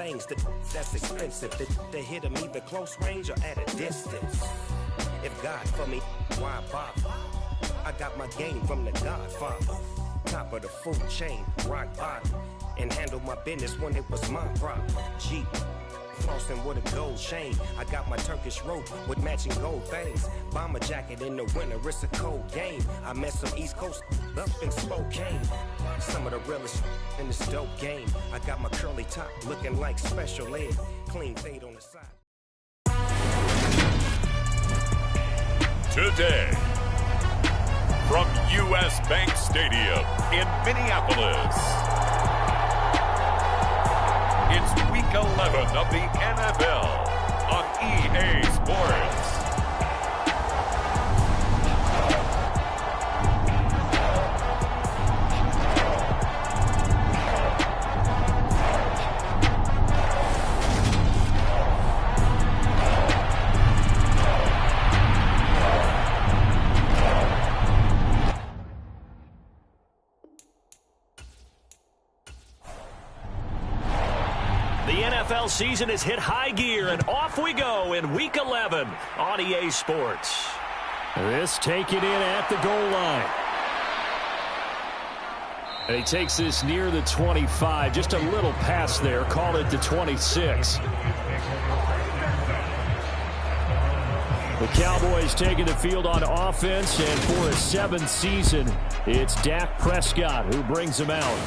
things that's expensive. They hit them either close range or at a distance. If God for me, why bother? I got my game from the Godfather. Top of the food chain, rock bottom. And handle my business when it was my problem. Jeep, flossing with a gold chain. I got my Turkish rope with matching gold things. Bomber jacket in the winter, it's a cold game. I met some East Coast up in Spokane. Some of the realest in this dope game. I got my curly top looking like special ed. Clean fade on the side. Today, from U.S. Bank Stadium in Minneapolis, it's Week 11 of the NFL on EA Sports. NFL season has hit high gear, and off we go in Week 11 on EA Sports. This taken in at the goal line. And he takes this near the 25. Just a little pass there. Call it the 26. The Cowboys taking the field on offense, and for a 7th season, it's Dak Prescott who brings them out.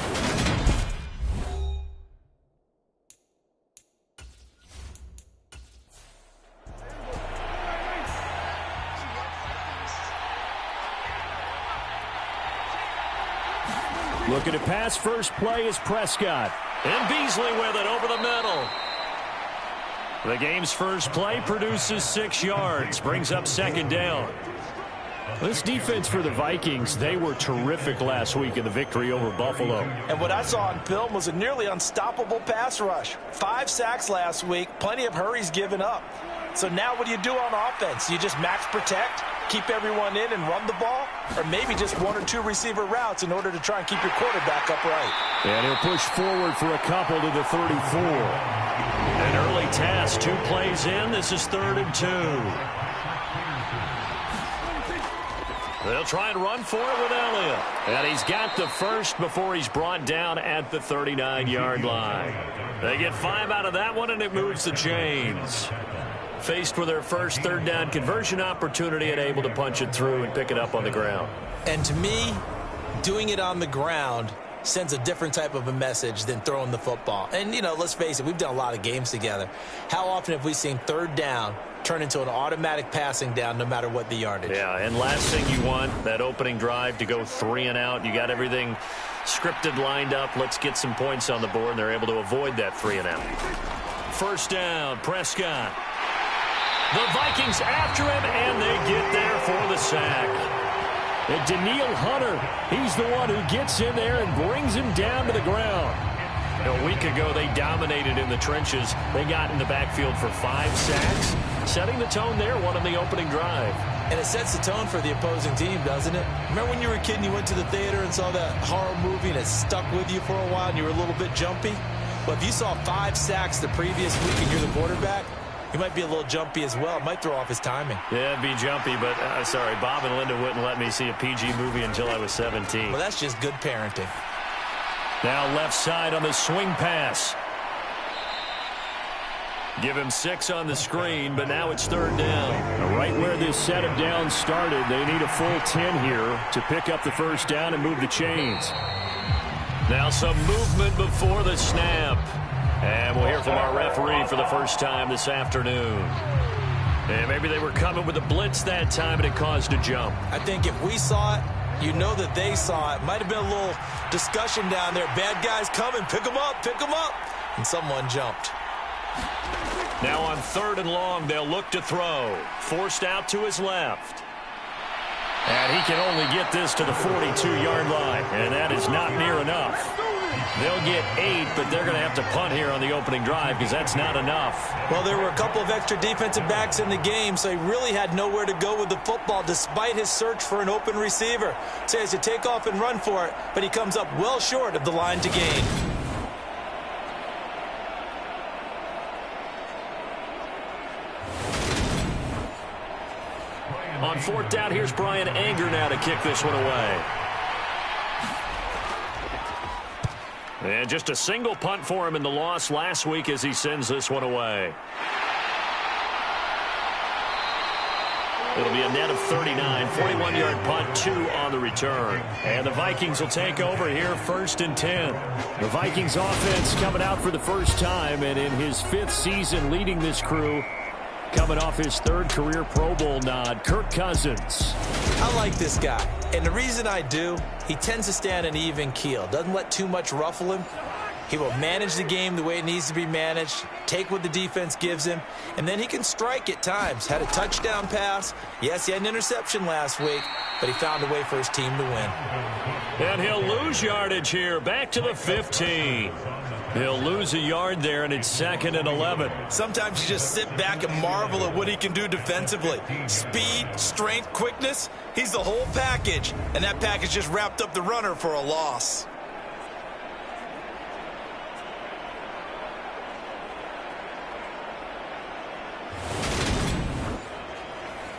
Looking to pass, first play is Prescott. And Beasley with it over the middle. The game's first play produces 6 yards, brings up 2nd down. This defense for the Vikings, they were terrific last week in the victory over Buffalo. And what I saw on film was a nearly unstoppable pass rush. 5 sacks last week, plenty of hurries given up. So now what do you do on offense? You just max protect, keep everyone in and run the ball, or maybe just 1 or 2 receiver routes in order to try and keep your quarterback upright. And he'll push forward for a couple to the 34. An early task, 2 plays in. This is 3rd and 2. They'll try and run for it with Elliott. And he's got the first before he's brought down at the 39-yard line. They get 5 out of that one, and it moves the chains. Faced with their first 3rd down conversion opportunity and able to punch it through and pick it up on the ground. And to me, doing it on the ground sends a different type of a message than throwing the football. And, you know, let's face it, we've done a lot of games together. How often have we seen 3rd down turn into an automatic passing down no matter what the yardage? Yeah, and last thing you want, that opening drive to go 3 and out. You got everything scripted, lined up. Let's get some points on the board, and they're able to avoid that 3 and out. 1st down, Prescott. The Vikings after him, and they get there for the sack. And Danielle Hunter, he's the one who gets in there and brings him down to the ground. A week ago, they dominated in the trenches. They got in the backfield for 5 sacks, setting the tone there, one on the opening drive. And it sets the tone for the opposing team, doesn't it? Remember when you were a kid and you went to the theater and saw that horror movie and it stuck with you for a while and you were a little bit jumpy? Well, if you saw 5 sacks the previous week and you're the quarterback, he might be a little jumpy as well. It might throw off his timing. Yeah, it'd be jumpy, but sorry, Bob and Linda wouldn't let me see a PG movie until I was 17. Well, that's just good parenting. Now left side on the swing pass. Give him 6 on the screen, but now it's 3rd down. Right where this set of downs started, they need a full 10 here to pick up the 1st down and move the chains. Now some movement before the snap. And we'll hear from our referee for the first time this afternoon. And maybe they were coming with a blitz that time and it caused a jump. I think if we saw it, you know that they saw it. Might have been a little discussion down there. Bad guys coming. Pick them up. Pick them up. And someone jumped. Now on 3rd and long, they'll look to throw. Forced out to his left. And he can only get this to the 42-yard line. And that is not near enough. They'll get 8, but they're going to have to punt here on the opening drive because that's not enough. Well, there were a couple of extra defensive backs in the game, so he really had nowhere to go with the football despite his search for an open receiver. So he has to take off and run for it, but he comes up well short of the line to gain. On fourth down, here's Brian Anger now to kick this one away. And just a single punt for him in the loss last week as he sends this one away. It'll be a net of 39, 41-yard punt, 2 on the return. And the Vikings will take over here, 1st and 10. The Vikings offense coming out for the first time, and in his 5th season leading this crew, coming off his 3rd career Pro Bowl nod, Kirk Cousins. I like this guy, and the reason I do, he tends to stay on an even keel. Doesn't let too much ruffle him. He will manage the game the way it needs to be managed, take what the defense gives him, and then he can strike at times. Had a touchdown pass. Yes, he had an interception last week, but he found a way for his team to win. And he'll lose yardage here, back to the 15. He'll lose a yard there, and it's 2nd and 11. Sometimes you just sit back and marvel at what he can do defensively. Speed, strength, quickness, he's the whole package, and that package just wrapped up the runner for a loss.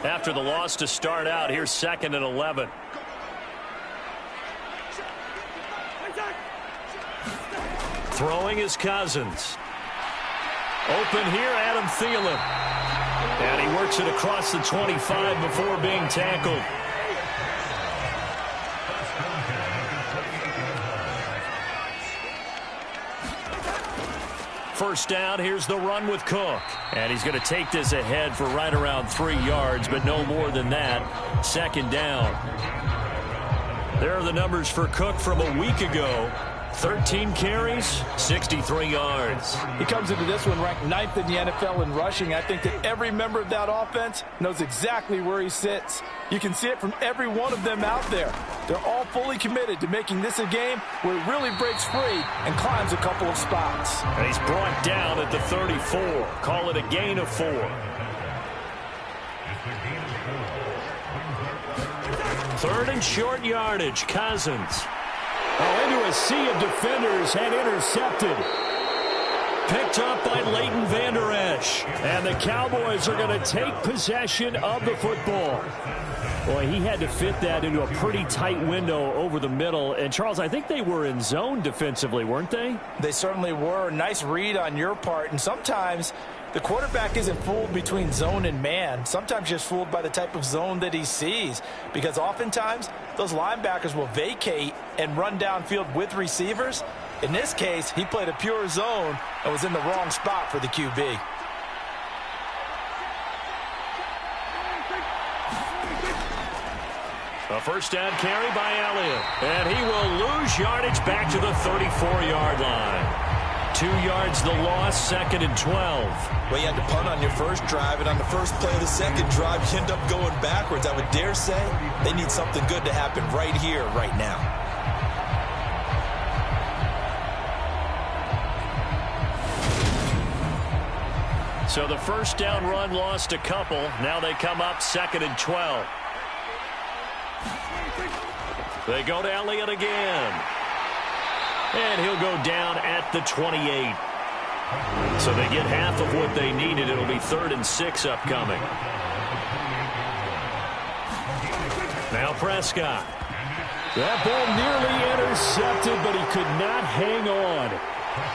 After the loss to start out, here's 2nd and 11. Throwing is Cousins. Open here, Adam Thielen. And he works it across the 25 before being tackled. First down, here's the run with Cook. And he's going to take this ahead for right around 3 yards, but no more than that. 2nd down. There are the numbers for Cook from a week ago. 13 carries, 63 yards. He comes into this one ranked 9th in the NFL in rushing. I think that every member of that offense knows exactly where he sits. You can see it from every one of them out there. They're all fully committed to making this a game where it really breaks free and climbs a couple of spots. And he's brought down at the 34. Call it a gain of 4. 3rd and short yardage, Cousins. Into a sea of defenders and intercepted. Picked up by Leighton Vander Esch. And the Cowboys are going to take possession of the football. Boy, he had to fit that into a pretty tight window over the middle. And, Charles, I think they were in zone defensively, weren't they? They certainly were. Nice read on your part. And sometimes the quarterback isn't fooled between zone and man. Sometimes just fooled by the type of zone that he sees. Because oftentimes, those linebackers will vacate and run downfield with receivers. In this case, he played a pure zone and was in the wrong spot for the QB. A first down carry by Elliott. And he will lose yardage back to the 34-yard line. 2 yards the loss, 2nd and 12. Well, you had to punt on your first drive, and on the first play of the second drive, you end up going backwards. I would dare say they need something good to happen right here, right now. So the first down run lost a couple. Now they come up 2nd and 12. They go to Elliott again. And he'll go down at the 28. So they get half of what they needed. It'll be 3rd and 6 upcoming. Now Prescott. That ball nearly intercepted, but he could not hang on.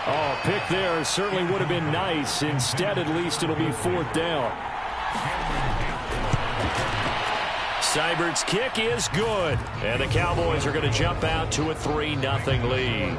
Oh, pick there certainly would have been nice. Instead, at least, it'll be 4th down. Seibert's kick is good. And the Cowboys are going to jump out to a 3-0 lead.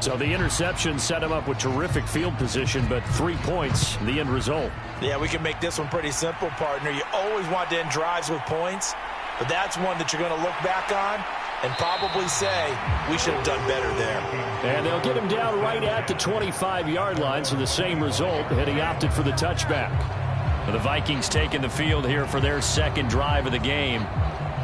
So the interception set him up with terrific field position, but 3 points, the end result. Yeah, we can make this one pretty simple, partner. You always want to end drives with points, but that's one that you're going to look back on and probably say, we should have done better there. And they'll get him down right at the 25-yard line, so the same result, had he opted for the touchback. The Vikings taking the field here for their 2nd drive of the game.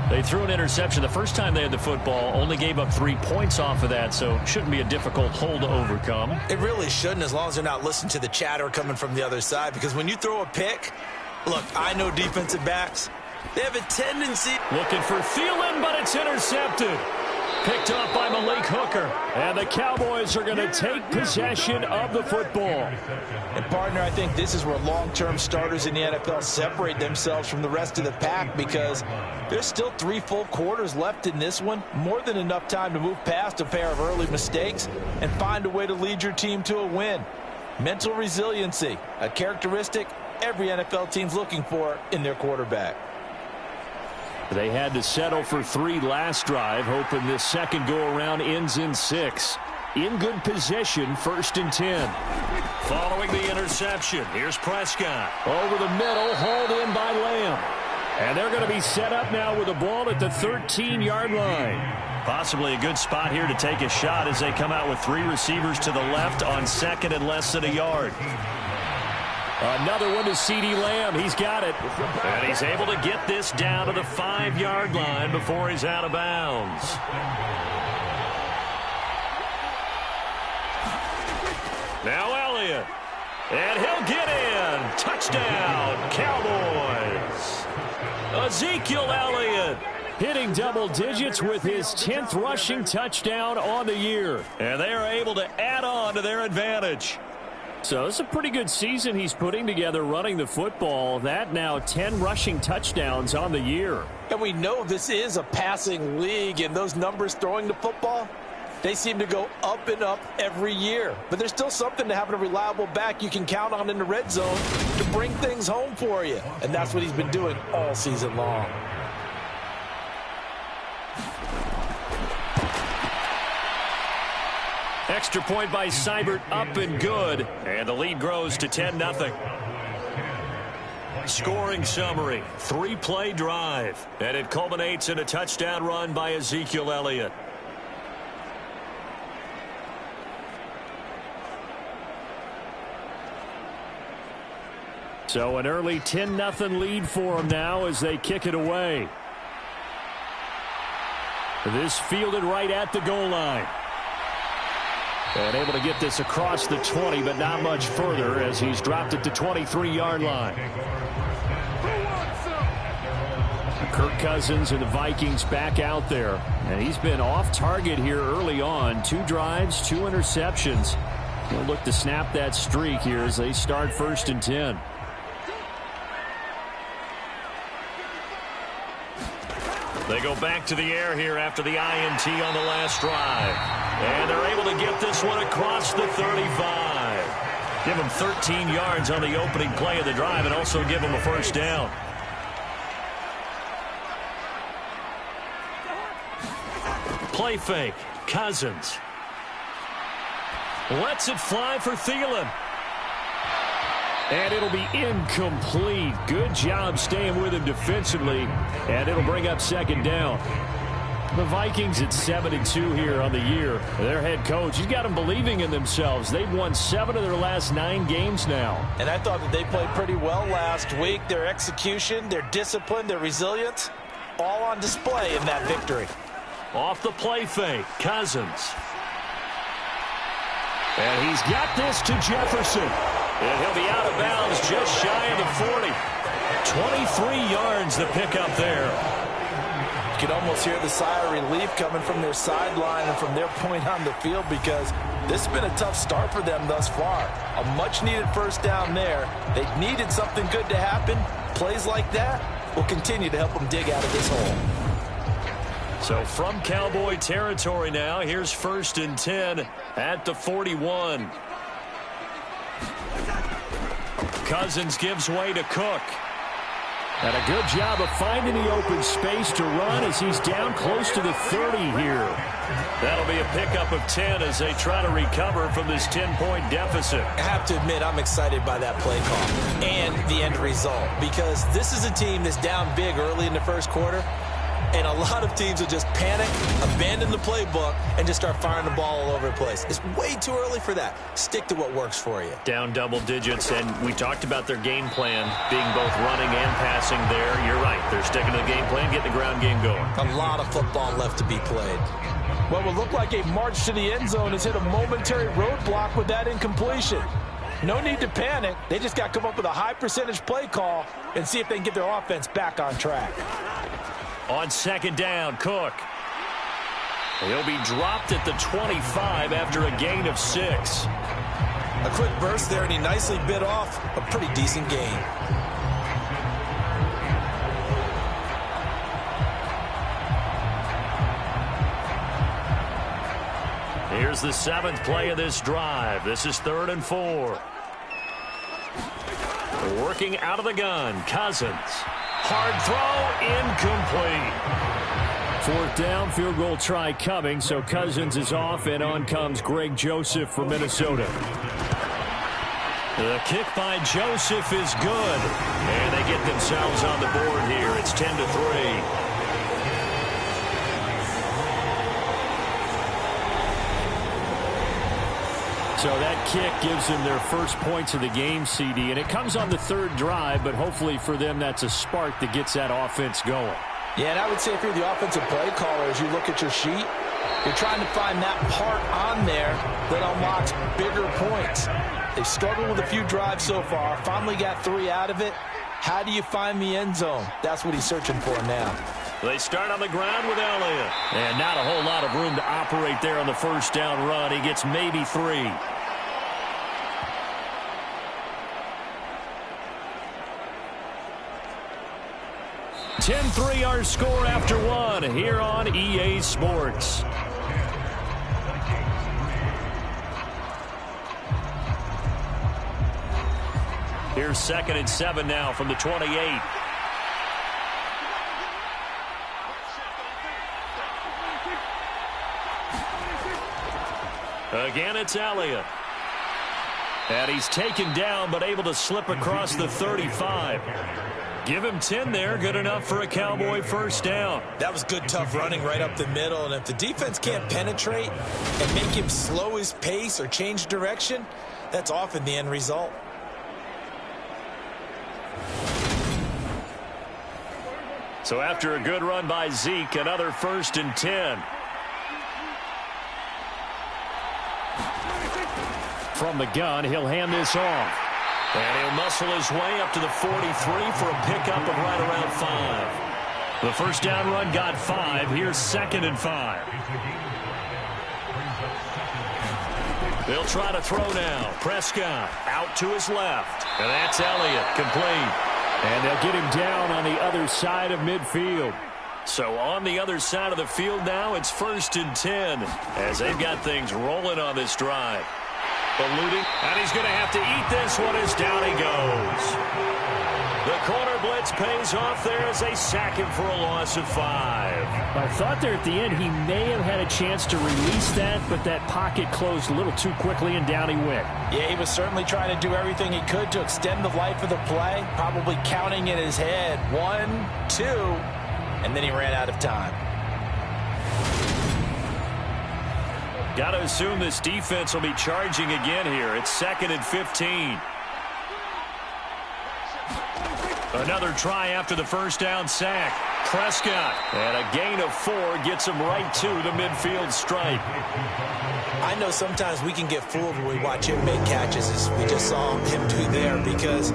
They threw an interception the first time they had the football, only gave up 3 points off of that, so shouldn't be a difficult hole to overcome. It really shouldn't, as long as they're not listening to the chatter coming from the other side, because when you throw a pick, look, I know defensive backs, they have a tendency. Looking for Thielen, but it's intercepted. Picked up by Malik Hooker. And the Cowboys are going to take possession of the football. And, partner, I think this is where long-term starters in the NFL separate themselves from the rest of the pack, because there's still 3 full quarters left in this one. More than enough time to move past a pair of early mistakes and find a way to lead your team to a win. Mental resiliency, a characteristic every NFL team's looking for in their quarterback. They had to settle for 3 last drive, hoping this second go-around ends in 6. In good position, 1st and 10. Following the interception, here's Prescott. Over the middle, hauled in by Lamb. And they're going to be set up now with the ball at the 13-yard line. Possibly a good spot here to take a shot as they come out with 3 receivers to the left on 2nd and less than a yard. Another one to CeeDee Lamb. He's got it. And he's able to get this down to the 5-yard line before he's out of bounds. Now Elliott. And he'll get in. Touchdown, Cowboys. Ezekiel Elliott hitting double digits with his 10th rushing touchdown on the year. And they are able to add on to their advantage. So it's a pretty good season he's putting together running the football. That now 10 rushing touchdowns on the year. And we know this is a passing league, and those numbers throwing the football, they seem to go up and up every year. But there's still something to having a reliable back you can count on in the red zone to bring things home for you. And that's what he's been doing all season long. Extra point by Seibert, up and good. And the lead grows to 10-0. Scoring summary, 3-play drive. And it culminates in a touchdown run by Ezekiel Elliott. So an early 10-0 lead for them now as they kick it away. This fielded right at the goal line. And able to get this across the 20, but not much further as he's dropped it to 23-yard line. Kirk Cousins and the Vikings back out there. And he's been off target here early on. 2 drives, 2 interceptions. He'll look to snap that streak here as they start 1st and 10. They go back to the air here after the INT on the last drive. And they're able to get this one across the 35. Give them 13 yards on the opening play of the drive and also give them a 1st down. Play fake. Cousins. Lets it fly for Thielen. And it'll be incomplete. Good job staying with him defensively. And it'll bring up 2nd down. The Vikings at 7-2 here on the year. Their head coach, he's got them believing in themselves. They've won 7 of their last 9 games now. And I thought that they played pretty well last week. Their execution, their discipline, their resilience, all on display in that victory. Off the play fake, Cousins. And he's got this to Jefferson. And he'll be out of bounds just shy of the 40. 23 yards the pickup there. You can almost hear the sigh of relief coming from their sideline and from their point on the field, because this has been a tough start for them thus far. A much-needed 1st down there. They needed something good to happen. Plays like that will continue to help them dig out of this hole. So from Cowboy territory now, here's 1st and 10 at the 41. Cousins gives way to Cook. And a good job of finding the open space to run as he's down close to the 30 here. That'll be a pickup of 10 as they try to recover from this 10-point deficit. I have to admit, I'm excited by that play call and the end result, because this is a team that's down big early in the 1st quarter. And a lot of teams will just panic, abandon the playbook, and just start firing the ball all over the place. It's way too early for that. Stick to what works for you. Down double digits, and we talked about their game plan being both running and passing there. You're right. They're sticking to the game plan, getting the ground game going. A lot of football left to be played. What will look like a march to the end zone has hit a momentary roadblock with that incompletion. No need to panic. They just got to come up with a high percentage play call and see if they can get their offense back on track. On 2nd down, Cook. He'll be dropped at the 25 after a gain of 6. A quick burst there, and he nicely bit off a pretty decent gain. Here's the 7th play of this drive. This is 3rd and 4. Working out of the gun, Cousins. Hard throw, incomplete. 4th down, field goal try coming, so Cousins is off, and on comes Greg Joseph for Minnesota. The kick by Joseph is good, and they get themselves on the board here. It's 10-3. So that kick gives them their first points of the game, CD, and it comes on the 3rd drive, but hopefully for them that's a spark that gets that offense going. Yeah, and I would say if you're the offensive play caller, as you look at your sheet, you're trying to find that part on there that unlocks bigger points. They've struggled with a few drives so far, finally got 3 out of it. How do you find the end zone? That's what he's searching for now. They start on the ground with Elliott. And not a whole lot of room to operate there on the 1st down run. He gets maybe 3. (10-3) our score after 1 here on EA Sports. Here's 2nd and 7 now from the 28. Again, it's Elliott. And he's taken down, but able to slip across the 35. Give him 10 there. Good enough for a Cowboy 1st down. That was good, tough running right up the middle. And if the defense can't penetrate and make him slow his pace or change direction, that's often the end result. So after a good run by Zeke, another 1st and 10. From the gun, he'll hand this off. And he'll muscle his way up to the 43 for a pickup of right around 5. The 1st down run got 5. Here's 2nd and 5. They'll try to throw now. Prescott out to his left. And that's Elliott, complete. And they'll get him down on the other side of midfield. So on the other side of the field now, it's 1st and 10 as they've got things rolling on this drive. Eluding, and he's going to have to eat this one as down he goes. The corner blitz pays off there as they sack him for a loss of 5. I thought there at the end he may have had a chance to release that, but that pocket closed a little too quickly, and down he went. Yeah, he was certainly trying to do everything he could to extend the life of the play, probably counting in his head 1, 2, and then he ran out of time. Got to assume this defense will be charging again here. It's 2nd and 15. Another try after the 1st down sack. Prescott, and a gain of 4 gets him right to the midfield stripe. I know sometimes we can get fooled when we watch him make catches, as we just saw him do there, because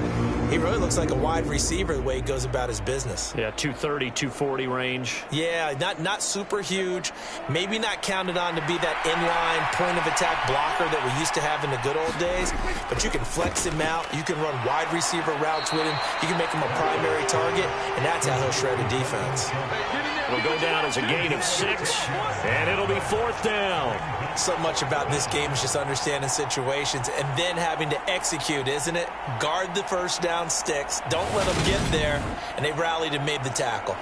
he really looks like a wide receiver the way he goes about his business. Yeah, 230, 240 range. Yeah, not super huge. Maybe not counted on to be that inline point-of-attack blocker that we used to have in the good old days, but you can flex him out. You can run wide receiver routes with him. You can make him a primary target, and that's how he'll shred a defense. Will go down as a gain of 6, and it'll be 4th down. So much about this game is just understanding situations and then having to execute, isn't it? Guard the 1st down sticks. Don't let them get there, and they rallied and made the tackle.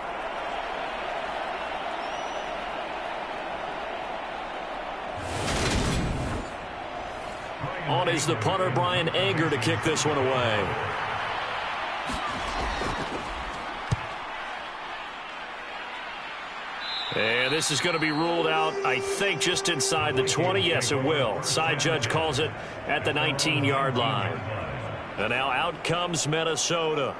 On is the punter, Brian Anger, to kick this one away. And this is going to be ruled out, I think, just inside the 20. Yes, it will. Side judge calls it at the 19-yard line. And now out comes Minnesota.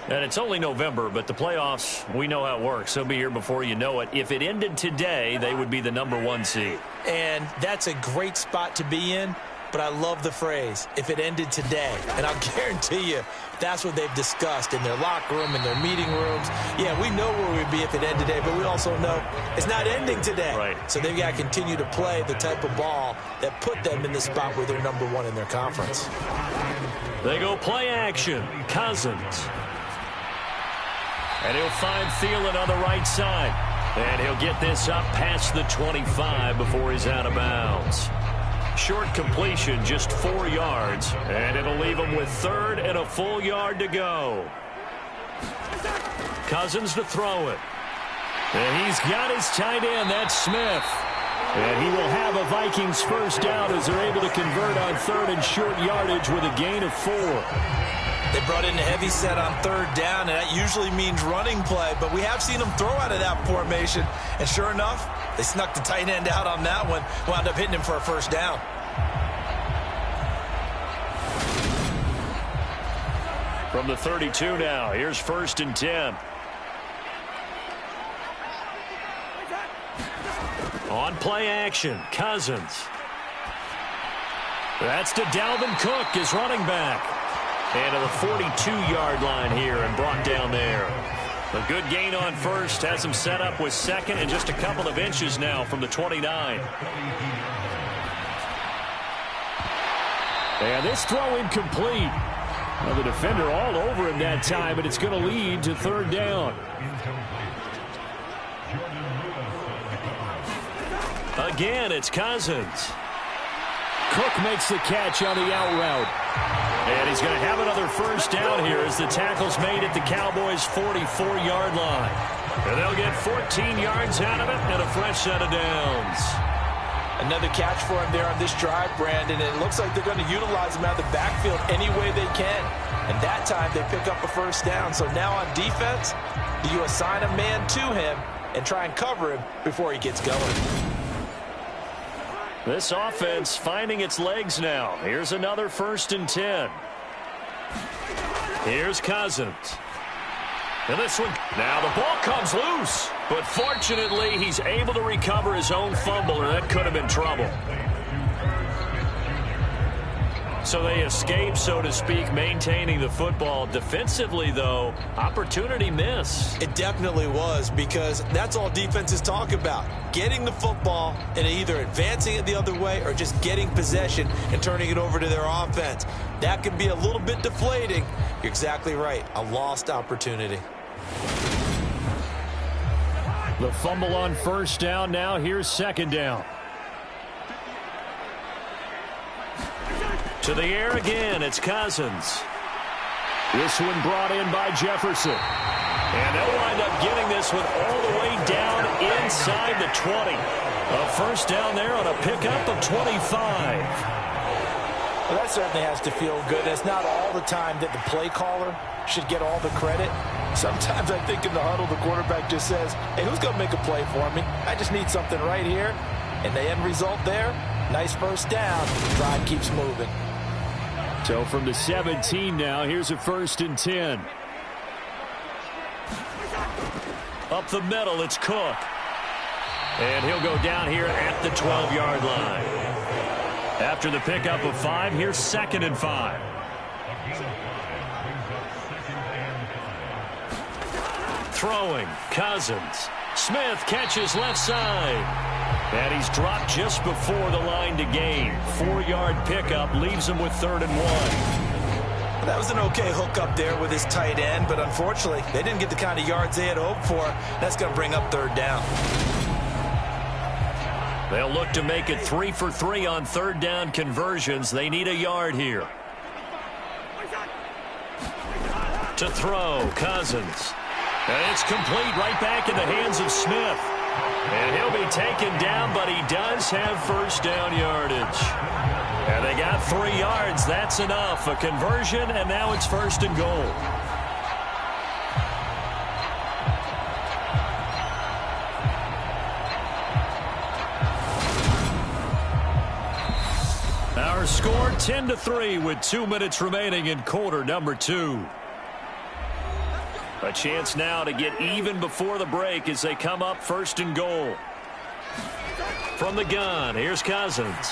And it's only November, but the playoffs, we know how it works. They'll be here before you know it. If it ended today, they would be the #1 seed. And that's a great spot to be in. but I love the phrase, if it ended today. And I'll guarantee you, that's what they've discussed in their locker room, in their meeting rooms. Yeah, we know where we'd be if it ended today, but we also know it's not ending today. Right. So they've got to continue to play the type of ball that put them in the spot where they're #1 in their conference. They go play action. Cousins. And he'll find Thielen on the right side. And he'll get this up past the 25 before he's out of bounds. Short completion, just 4 yards. And it'll leave him with 3rd and a full yard to go. Cousins to throw it. And he's got his tight end. That's Smith. And he will have a Vikings first down as they're able to convert on 3rd and short yardage with a gain of 4. They brought in a heavy set on 3rd down, and that usually means running play, but we have seen them throw out of that formation. And sure enough, they snuck the tight end out on that one, wound up hitting him for a first down. From the 32 now, here's 1st and 10. On play action, Cousins. That's to Dalvin Cook, his running back. And to the 42-yard line here and brought down there. A good gain on 1st, has him set up with 2nd and just a couple of inches now from the 29. And this throw incomplete. Well, the defender all over him that time, but it's going to lead to 3rd down. Again, it's Cousins. Cook makes the catch on the out route. And he's going to have another first down here as the tackle's made at the Cowboys' 44-yard line. And they'll get 14 yards out of it and a fresh set of downs. Another catch for him there on this drive, Brandon, and it looks like they're going to utilize him out of the backfield any way they can. And that time they pick up a first down. So now on defense, do you assign a man to him and try and cover him before he gets going? This offense finding its legs now. Here's another 1st and 10. Here's Cousins. And this one, now the ball comes loose. But fortunately, he's able to recover his own fumble, or that could have been trouble. So they escape, so to speak, maintaining the football. Defensively, though, opportunity miss. It definitely was, because that's all defenses talk about. Getting the football and either advancing it the other way or just getting possession and turning it over to their offense. That can be a little bit deflating. You're exactly right. A lost opportunity. The fumble on 1st down. Now here's 2nd down. To the air again, it's Cousins. This one brought in by Jefferson. And they'll wind up getting this one all the way down inside the 20. A first down there on a pickup of 25. Well, that certainly has to feel good. It's not all the time that the play caller should get all the credit. Sometimes I think in the huddle, the quarterback just says, hey, who's going to make a play for me? I just need something right here. And the end result there, nice first down. Drive keeps moving. So from the 17 now, here's a 1st and 10. Up the middle, it's Cook. And he'll go down here at the 12-yard line. After the pickup of 5, here's 2nd and 5. Throwing, Cousins. Smith catches left side. And he's dropped just before the line to gain. 4-yard pickup leaves him with 3rd and 1. That was an okay hook up there with his tight end, but unfortunately, they didn't get the kind of yards they had hoped for. That's going to bring up 3rd down. They'll look to make it 3 for 3 on 3rd down conversions. They need a yard here. To throw, Cousins. And it's complete right back in the hands of Smith. And he'll be taken down, but he does have first down yardage. And they got 3 yards. That's enough. A conversion, and now it's 1st and goal. Our score 10-3 with 2 minutes remaining in quarter number 2. A chance now to get even before the break as they come up 1st and goal. From the gun, here's Cousins.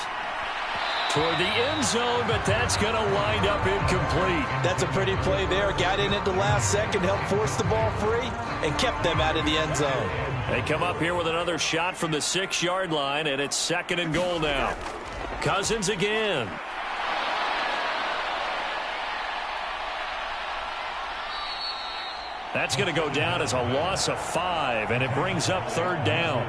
toward the end zone, but that's going to wind up incomplete. That's a pretty play there. Got in at the last second, helped force the ball free, and kept them out of the end zone. They come up here with another shot from the 6-yard line, and it's 2nd and goal now. Cousins again. That's going to go down as a loss of 5, and it brings up 3rd down.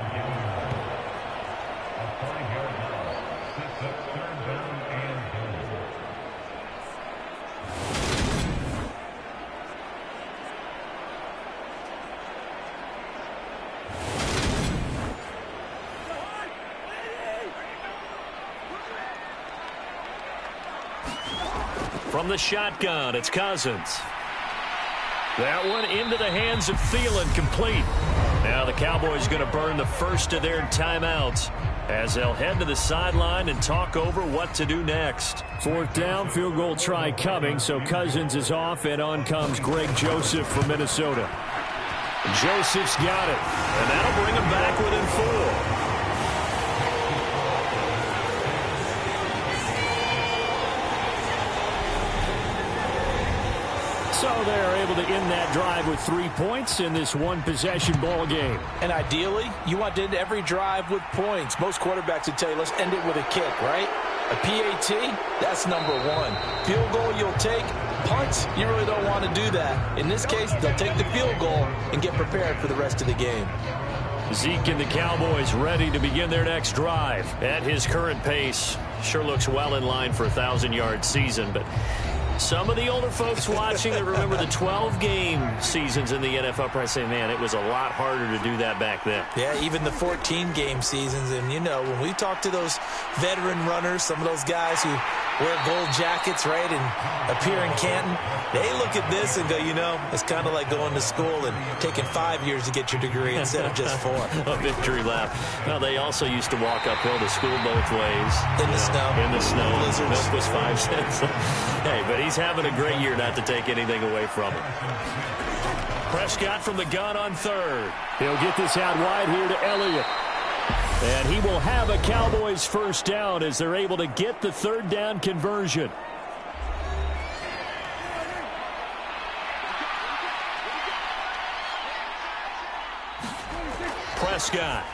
From the shotgun, it's Cousins. That one into the hands of Thielen, complete. Now the Cowboys going to burn the first of their timeouts as they'll head to the sideline and talk over what to do next. 4th down, field goal try coming, so Cousins is off, and on comes Greg Joseph from Minnesota. Joseph's got it, and that'll bring him back within 4. So they're able to end that drive with 3 points in this one-possession ball game. And ideally, you want to end every drive with points. Most quarterbacks would tell you, let's end it with a kick, right? A PAT, that's number 1. Field goal you'll take. Punts, you really don't want to do that. In this case, they'll take the field goal and get prepared for the rest of the game. Zeke and the Cowboys ready to begin their next drive. At his current pace, sure looks well in line for a 1,000-yard season, but some of the older folks watching that remember the 12-game seasons in the NFL probably say, man, it was a lot harder to do that back then. Yeah, even the 14-game seasons. And, you know, when we talk to those veteran runners, some of those guys who wear gold jackets, right, and appear in Canton, they look at this and go, you know, it's kind of like going to school and taking 5 years to get your degree instead of just 4. A victory lap. Well, they also used to walk uphill to school both ways. In the snow. In the snow. Blizzards. Milk was 5 cents. Hey, but he's having a great year, not to take anything away from him. Prescott from the gun on 3rd. He'll get this out wide here to Elliott. And he will have a Cowboys first down as they're able to get the 3rd down conversion. Prescott.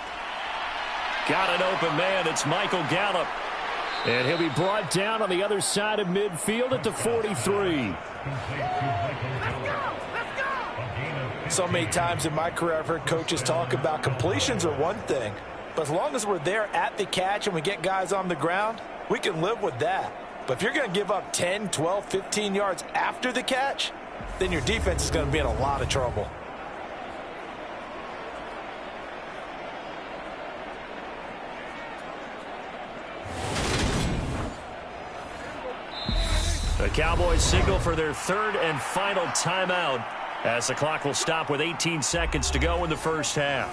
Got an open man. It's Michael Gallup. And he'll be brought down on the other side of midfield at the 43. So many times in my career, I've heard coaches talk about completions are one thing. But as long as we're there at the catch and we get guys on the ground, we can live with that. But if you're going to give up 10, 12, 15 yards after the catch, then your defense is going to be in a lot of trouble. The Cowboys signal for their 3rd and final timeout as the clock will stop with 18 seconds to go in the first half.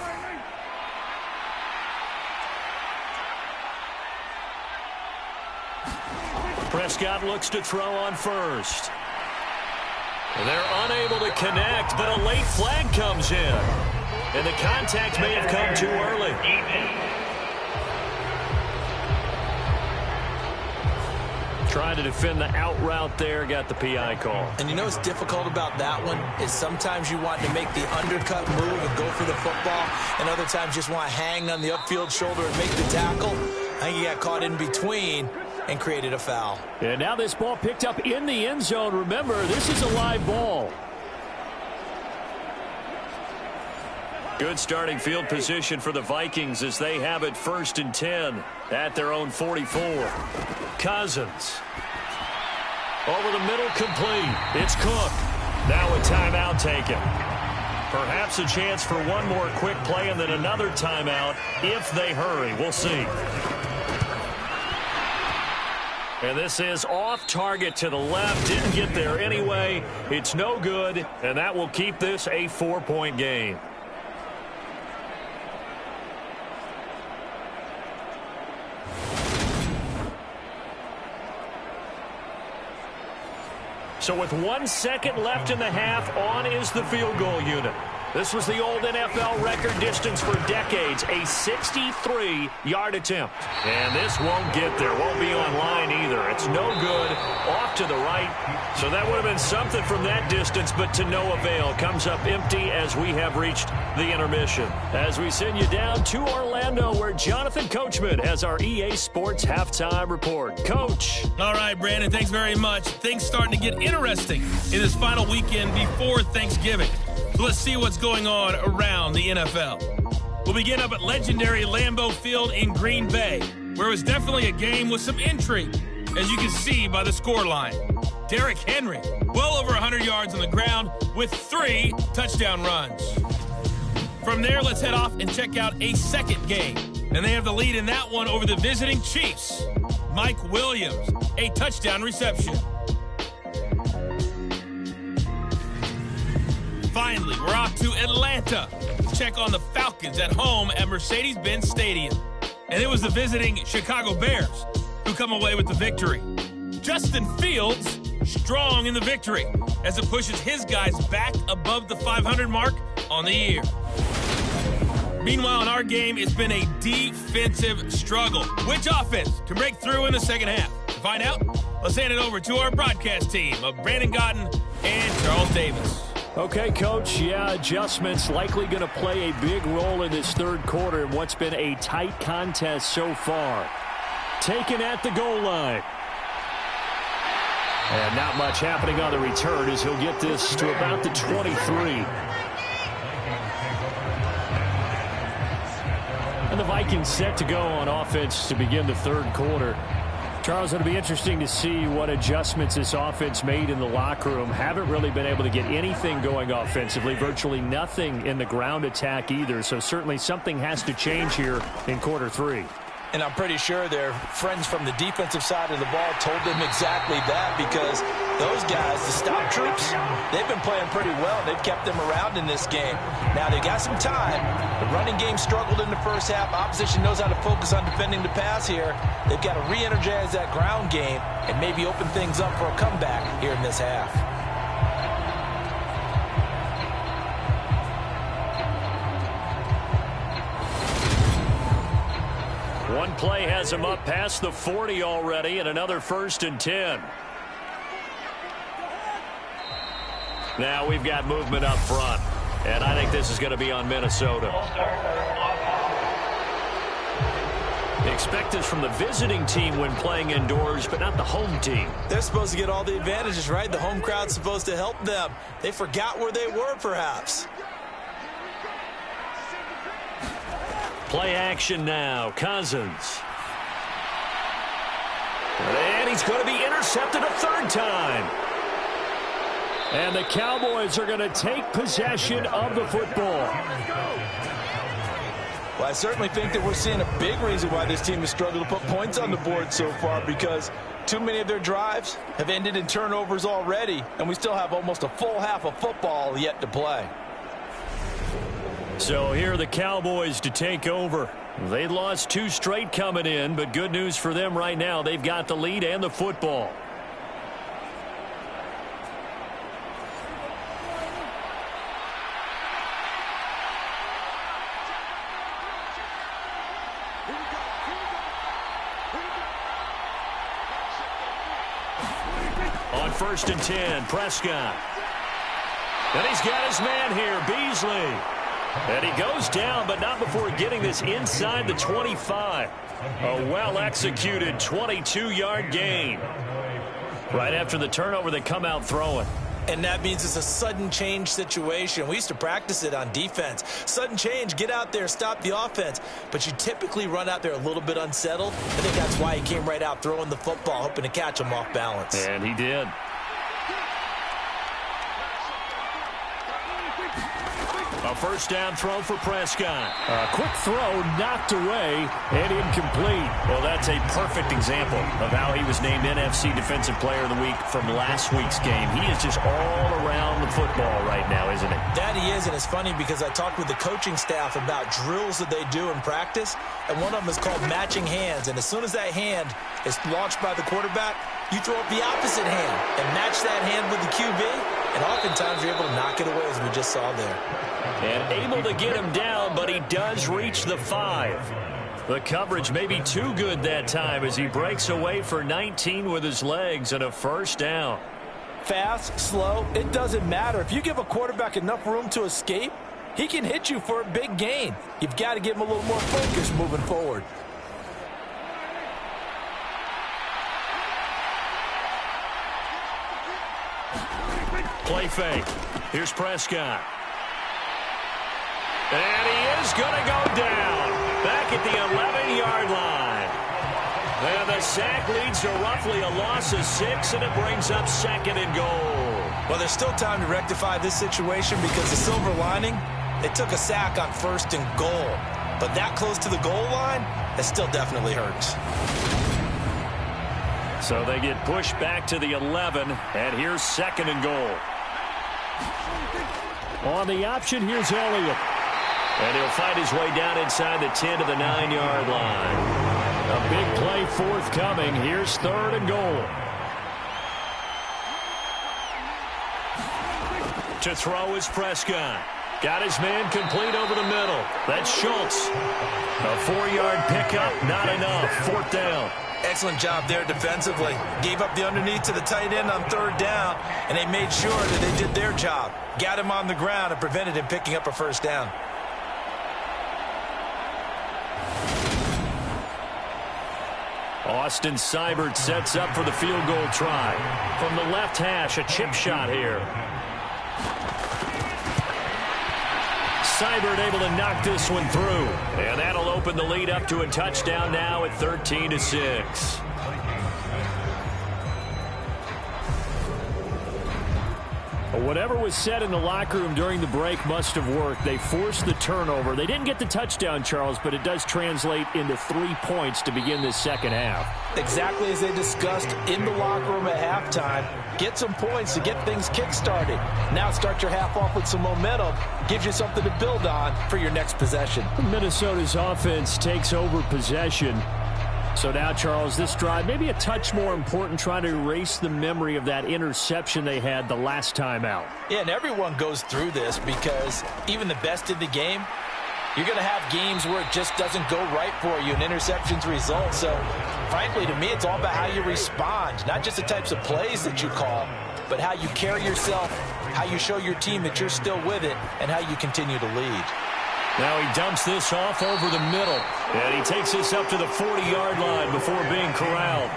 Prescott looks to throw on 1st. They're unable to connect, but a late flag comes in. And the contact may have come too early. Trying to defend the out route there, got the PI call. And you know what's difficult about that one is sometimes you want to make the undercut move and go for the football, and other times just want to hang on the upfield shoulder and make the tackle. I think he got caught in between and created a foul. And now this ball picked up in the end zone. Remember, this is a live ball. Good starting field position for the Vikings as they have it 1st and 10 at their own 44. Cousins. Over the middle, complete. It's Cook. Now a timeout taken. Perhaps a chance for one more quick play and then another timeout if they hurry. We'll see. And this is off target to the left. Didn't get there anyway. It's no good, and that will keep this a 4-point game. So with 1 second left in the half, on is the field goal unit. This was the old NFL record distance for decades, a 63-yard attempt. And this won't get there, won't be online either. It's no good, off to the right. So that would have been something from that distance, but to no avail. Comes up empty as we have reached the intermission. As we send you down to Orlando, where Jonathan Coachman has our EA Sports Halftime Report. Coach. All right, Brandon, thanks very much. Things starting to get interesting in this final weekend before Thanksgiving. So let's see what's going on around the NFL. We'll begin up at legendary Lambeau Field in Green Bay, where it was definitely a game with some intrigue, as you can see by the scoreline. Derrick Henry, well over 100 yards on the ground with 3 touchdown runs. From there, let's head off and check out a second game. And they have the lead in that one over the visiting Chiefs. Mike Williams, a touchdown reception. Finally, we're off to Atlanta to check on the Falcons at home at Mercedes-Benz Stadium. And it was the visiting Chicago Bears who come away with the victory. Justin Fields strong in the victory as it pushes his guys back above the 500 mark on the year. Meanwhile, in our game, it's been a defensive struggle. Which offense can break through in the second half? To find out, let's hand it over to our broadcast team of Brandon Gotten and Charles Davis. Okay, Coach, adjustments likely going to play a big role in this third quarter in what's been a tight contest so far. Taken at the goal line. And not much happening on the return as he'll get this to about the 23. And the Vikings set to go on offense to begin the third quarter. Charles, it'll be interesting to see what adjustments this offense made in the locker room. Haven't really been able to get anything going offensively, virtually nothing in the ground attack either. So certainly something has to change here in quarter 3. And I'm pretty sure their friends from the defensive side of the ball told them exactly that, because those guys, the stop troops, they've been playing pretty well. They've kept them around in this game. Now, they got some time. The running game struggled in the first half. Opposition knows how to focus on defending the pass here. They've got to re-energize that ground game and maybe open things up for a comeback here in this half. One play has him up past the 40 already, and another 1st and 10. Now we've got movement up front, and I think this is going to be on Minnesota. Expect this from the visiting team when playing indoors, but not the home team. They're supposed to get all the advantages, right? The home crowd's supposed to help them. They forgot where they were, perhaps. Play action now. Cousins. And he's going to be intercepted a 3rd time. And the Cowboys are going to take possession of the football. Well, I certainly think that we're seeing a big reason why this team has struggled to put points on the board so far, because too many of their drives have ended in turnovers already, and we still have almost a full half of football yet to play. So here are the Cowboys to take over. They lost 2 straight coming in, but good news for them right now. They've got the lead and the football. On 1st and 10, Prescott. And he's got his man here, Beasley. And he goes down, but not before getting this inside the 25. A well-executed 22-yard gain. Right after the turnover, they come out throwing. And that means it's a sudden change situation. We used to practice it on defense. Sudden change, get out there, stop the offense. But you typically run out there a little bit unsettled. I think that's why he came right out throwing the football, hoping to catch him off balance. And he did. A 1st down throw for Prescott. A quick throw knocked away and incomplete. Well, that's a perfect example of how he was named NFC Defensive Player of the Week from last week's game. He is just all around the football right now, isn't he? That he is, and it's funny because I talked with the coaching staff about drills that they do in practice, and one of them is called matching hands. And as soon as that hand is launched by the quarterback, you throw up the opposite hand and match that hand with the QB. And oftentimes you're able to knock it away, as we just saw there. And able to get him down, but he does reach the 5. The coverage may be too good that time as he breaks away for 19 with his legs and a first down. Fast, slow, it doesn't matter. If you give a quarterback enough room to escape, he can hit you for a big gain. You've got to give him a little more focus moving forward. Play fake. Here's Prescott. And he is going to go down. Back at the 11-yard line. And the sack leads to roughly a loss of 6, and it brings up 2nd and goal. Well, there's still time to rectify this situation because the silver lining, they took a sack on 1st and goal. But that close to the goal line, that still definitely hurts. So they get pushed back to the 11, and here's 2nd and goal. On the option, here's Elliott. And he'll fight his way down inside the 10 to the 9-yard line. A big play forthcoming. Here's 3rd and goal. To throw is Prescott. Got his man complete over the middle. That's Schultz. A 4-yard pickup, not enough. 4th down. Excellent job there defensively. Gave up the underneath to the tight end on 3rd down, and they made sure that they did their job. Got him on the ground and prevented him picking up a 1st down. Austin Seibert sets up for the field goal try. From the left hash, a chip shot here. Seibert able to knock this one through. And that'll open the lead up to a touchdown now at 13-6. Whatever was said in the locker room during the break must have worked. They forced the turnover. They didn't get the touchdown, Charles, but it does translate into 3 points to begin this second half. Exactly as they discussed in the locker room at halftime. Get some points to get things kick-started. Now start your half off with some momentum. Gives you something to build on for your next possession. Minnesota's offense takes over possession. So now, Charles, this drive maybe a touch more important, trying to erase the memory of that interception they had the last time out. Yeah, and everyone goes through this because even the best in the game, you're going to have games where it just doesn't go right for you and interceptions result. So, frankly, to me, it's all about how you respond, not just the types of plays that you call, but how you carry yourself, how you show your team that you're still with it, and how you continue to lead. Now he dumps this off over the middle. And he takes this up to the 40-yard line before being corralled.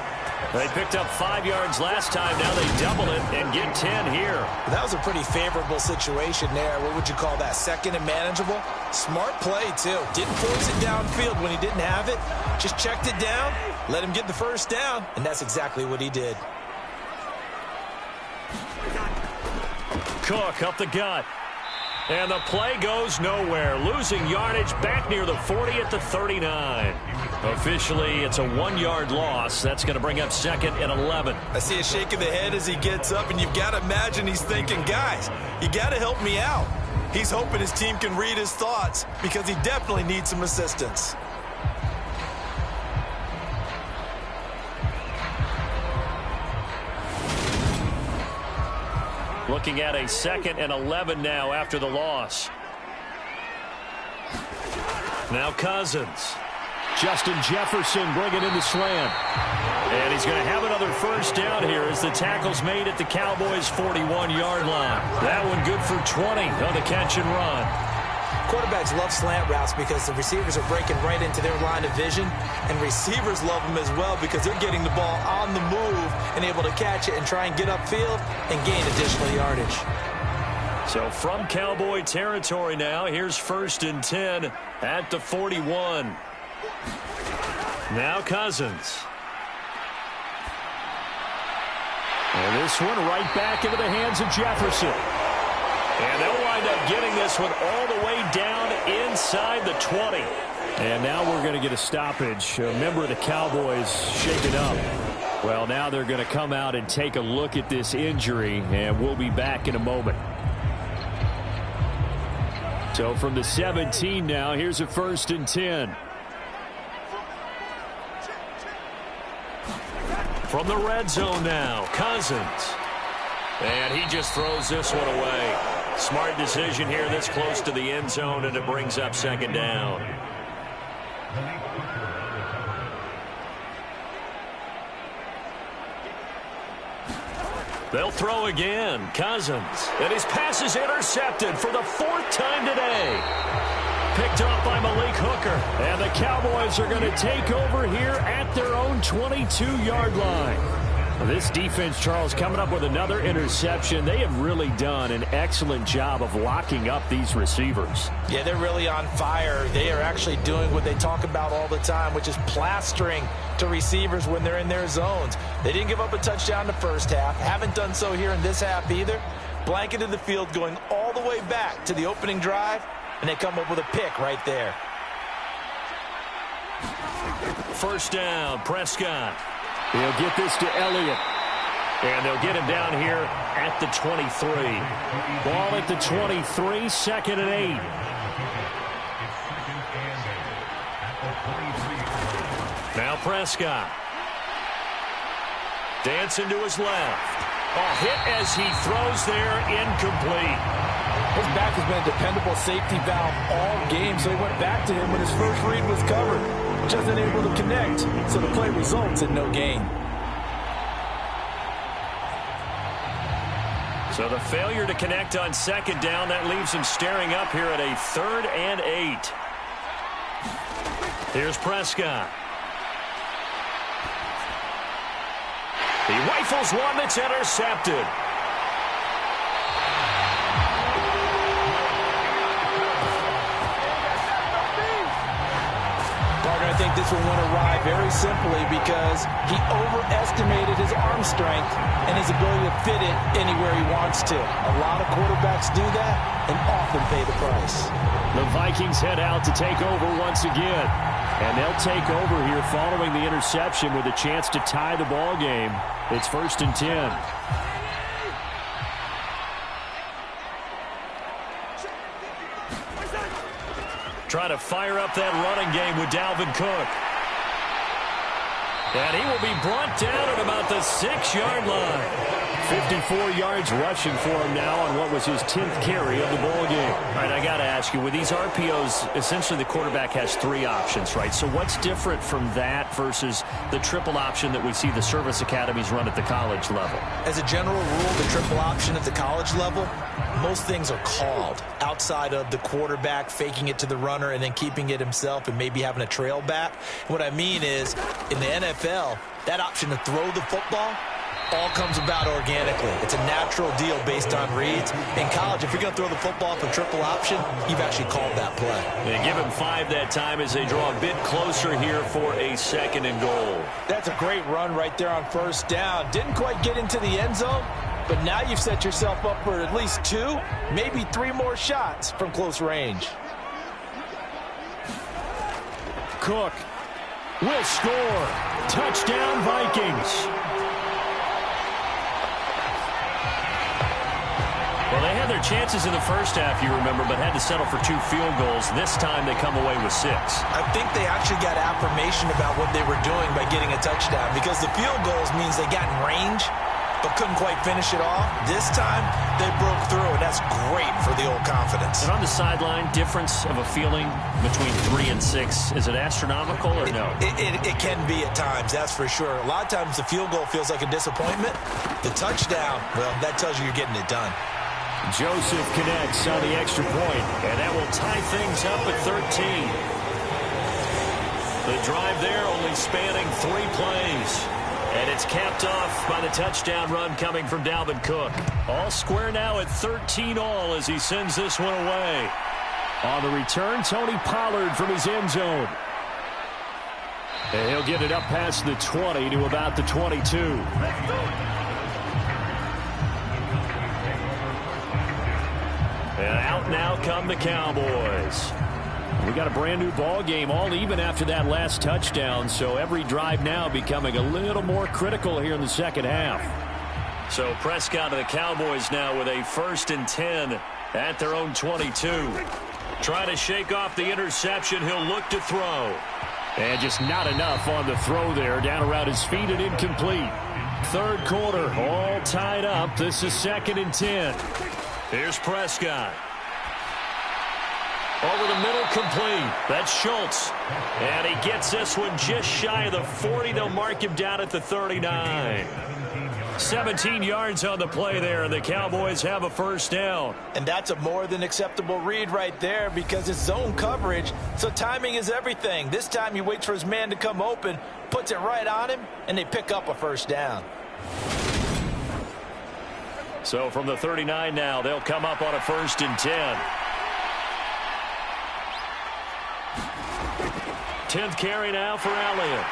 They picked up 5 yards last time. Now they double it and get 10 here. That was a pretty favorable situation there. What would you call that? 2nd and manageable? Smart play, too. Didn't force it downfield when he didn't have it. Just checked it down, let him get the 1st down, and that's exactly what he did. Cook up the gut. And the play goes nowhere. Losing yardage back near the 40 at the 39. Officially, it's a 1-yard loss. That's going to bring up 2nd and 11. I see a shake of the head as he gets up, and you've got to imagine he's thinking, guys, you got to help me out. He's hoping his team can read his thoughts because he definitely needs some assistance. Looking at a 2nd and 11 now after the loss. Now Cousins. Justin Jefferson bringing in the slant. And he's going to have another 1st down here as the tackle's made at the Cowboys' 41-yard line. That one good for 20 on the catch and run. Quarterbacks love slant routes because the receivers are breaking right into their line of vision, and receivers love them as well because they're getting the ball on the move and able to catch it and try and get upfield and gain additional yardage. So from Cowboy territory now, here's 1st and 10 at the 41. Now Cousins. And this one right back into the hands of Jefferson. And they'll wind up getting this one all the way down inside the 20. And now we're going to get a stoppage. A member of the Cowboys shaken up. Well, now they're going to come out and take a look at this injury, and we'll be back in a moment. So from the 17 now, here's a 1st and 10. From the red zone now, Cousins. And he just throws this one away. Smart decision here this close to the end zone, and it brings up second down. They'll throw again. Cousins. And his pass is intercepted for the 4th time today. Picked off by Malik Hooker. And the Cowboys are going to take over here at their own 22-yard line. This defense, Charles, coming up with another interception. They have really done an excellent job of locking up these receivers. Yeah, they're really on fire. They are actually doing what they talk about all the time, which is plastering to receivers when they're in their zones. They didn't give up a touchdown the first half. Haven't done so here in this half either. Blanketed the field going all the way back to the opening drive, and they come up with a pick right there. First down, Prescott. He'll get this to Elliott. And they'll get him down here at the 23. Ball at the 23, 2nd and 8. Now Prescott. Dancing to his left. A hit as he throws there, incomplete. His back has been a dependable safety valve all game, so he went back to him when his first read was covered. Just unable to connect, so the play results in no gain. So the failure to connect on second down, that leaves him staring up here at a 3rd and 8. Here's Prescott. He rifles one that's intercepted. I think this one went awry very simply because he overestimated his arm strength and his ability to fit it anywhere he wants to. A lot of quarterbacks do that and often pay the price. The Vikings head out to take over once again. And they'll take over here following the interception with a chance to tie the ball game. It's 1st and 10. Trying to fire up that running game with Dalvin Cook. And he will be brought down at about the 6-yard line. 54 yards rushing for him now on what was his 10th carry of the ball game. All right, I got to ask you, with these RPOs, essentially the quarterback has 3 options, right? So what's different from that versus the triple option that we see the service academies run at the college level? As a general rule, the triple option at the college level, most things are called outside of the quarterback faking it to the runner and then keeping it himself and maybe having a trail back. What I mean is, in the NFL, that option to throw the football all comes about organically. It's a natural deal based on reads. In college, if you're going to throw the football for triple option, you've actually called that play. They give him 5 that time as they draw a bit closer here for a 2nd and goal. That's a great run right there on first down. Didn't quite get into the end zone, but now you've set yourself up for at least 2, maybe 3 more shots from close range. Cook will score. Touchdown, Vikings. Well, they had their chances in the first half, you remember, but had to settle for 2 field goals. This time they come away with 6. I think they actually got affirmation about what they were doing by getting a touchdown, because the field goals means they got in range but couldn't quite finish it off. This time they broke through, and that's great for the old confidence. And on the sideline, difference of a feeling between 3 and 6, is it astronomical or no? It can be at times, that's for sure. A lot of times the field goal feels like a disappointment. The touchdown, well, that tells you you're getting it done. Joseph connects on the extra point, and that will tie things up at 13. The drive there only spanning 3 plays, and it's capped off by the touchdown run coming from Dalvin Cook. All square now at 13-all as he sends this one away. On the return, Tony Pollard from his end zone. And he'll get it up past the 20 to about the 22. And out now come the Cowboys. We got a brand new ball game, all even after that last touchdown. So every drive now becoming a little more critical here in the second half. So Prescott of the Cowboys now with a 1st and 10 at their own 22. Trying to shake off the interception. He'll look to throw. And just not enough on the throw there. Down around his feet and incomplete. Third quarter, all tied up. This is 2nd and 10. Here's Prescott. Over the middle, complete. That's Schultz. And he gets this one just shy of the 40. They'll mark him down at the 39. 17 yards on the play there, and the Cowboys have a first down. And that's a more than acceptable read right there because it's zone coverage, so timing is everything. This time he waits for his man to come open, puts it right on him, and they pick up a first down. So from the 39 now, they'll come up on a 1st and 10. 10th carry now for Elliott.